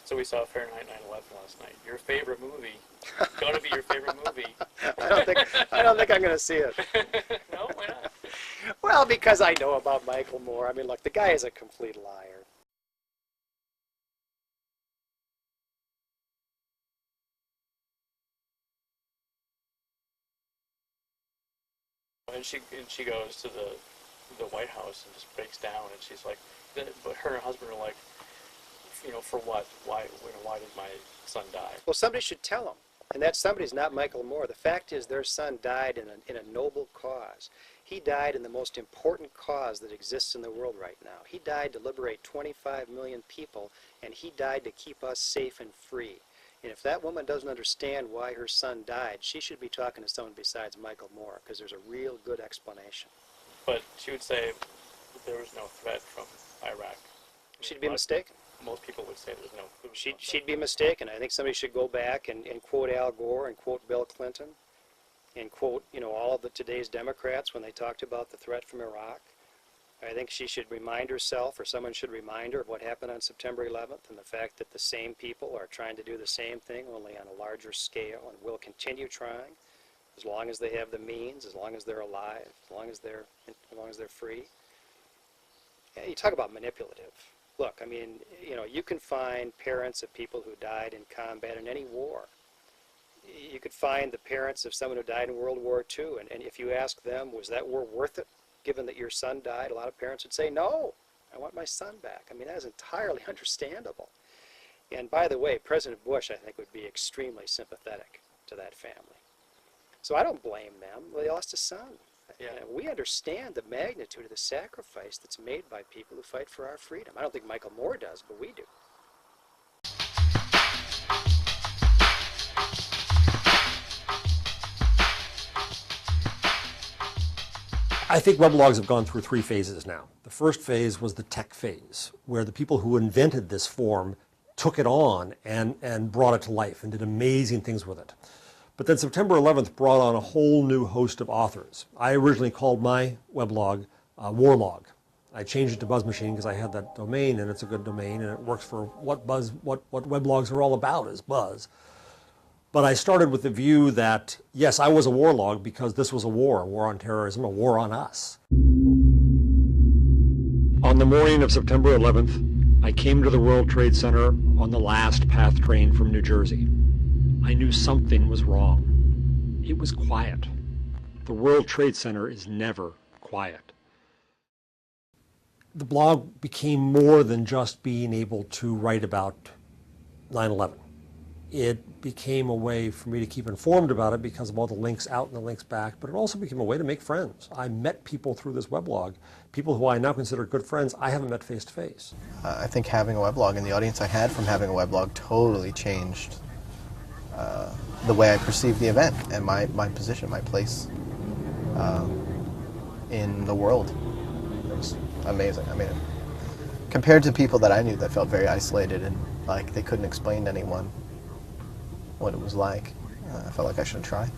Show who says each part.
Speaker 1: So we saw Fahrenheit 9/11 last night. Your favorite movie. Going to be your favorite movie.
Speaker 2: I don't think I'm going to see it.
Speaker 1: No, why not?
Speaker 2: Well, because I know about Michael Moore. I mean, look, the guy is a complete liar.
Speaker 1: And she goes to the White House and just breaks down, and she's like, but her and her husband are like, for what? Why did my son die?
Speaker 2: Well, somebody should tell him. And that somebody's not Michael Moore. The fact is their son died in a noble cause. He died in the most important cause that exists in the world right now. He died to liberate 25 million people, and he died to keep us safe and free. And if that woman doesn't understand why her son died, she should be talking to someone besides Michael Moore, because there's a real good explanation.
Speaker 1: But she would say there was no threat from Iraq.
Speaker 2: She'd be mistaken.
Speaker 1: Most people would say there's no threat.
Speaker 2: She'd be mistaken. I think somebody should go back and quote Al Gore and quote Bill Clinton and quote, all of today's Democrats when they talked about the threat from Iraq. I think she should remind herself, or someone should remind her of what happened on September 11th and the fact that the same people are trying to do the same thing, only on a larger scale, and will continue trying as long as they have the means, as long as they're alive, as long as they're free. Yeah, you talk about manipulative. Look, I mean, you can find parents of people who died in combat in any war. You could find the parents of someone who died in World War II, and if you ask them, was that war worth it, given that your son died? A lot of parents would say, no, I want my son back. I mean, that is entirely understandable. And by the way, President Bush, I think, would be extremely sympathetic to that family. So I don't blame them. Well, they lost a son.
Speaker 1: Yeah.
Speaker 2: We understand the magnitude of the sacrifice that's made by people who fight for our freedom. I don't think Michael Moore does, but we do.
Speaker 3: I think weblogs have gone through 3 phases now. The first phase was the tech phase, where the people who invented this form took it on and brought it to life and did amazing things with it. But then September 11th brought on a whole new host of authors. I originally called my weblog Warlog. I changed it to Buzz Machine because I had that domain, and it's a good domain, and it works for what weblogs are all about, is Buzz. But I started with the view that, yes, I was a warlog because this was a war on terrorism, a war on us. On the morning of September 11th, I came to the World Trade Center on the last PATH train from New Jersey. I knew something was wrong. It was quiet. The World Trade Center is never quiet. The blog became more than just being able to write about 9/11. It became a way for me to keep informed about it because of all the links out and the links back, but it also became a way to make friends. I met people through this weblog, people who I now consider good friends I haven't met face to face.
Speaker 4: I think having a weblog and the audience I had from having a weblog totally changed the way I perceived the event and my position, my place in the world. It was amazing. I mean, compared to people that I knew that felt very isolated and like they couldn't explain to anyone what it was like, I felt like I should try.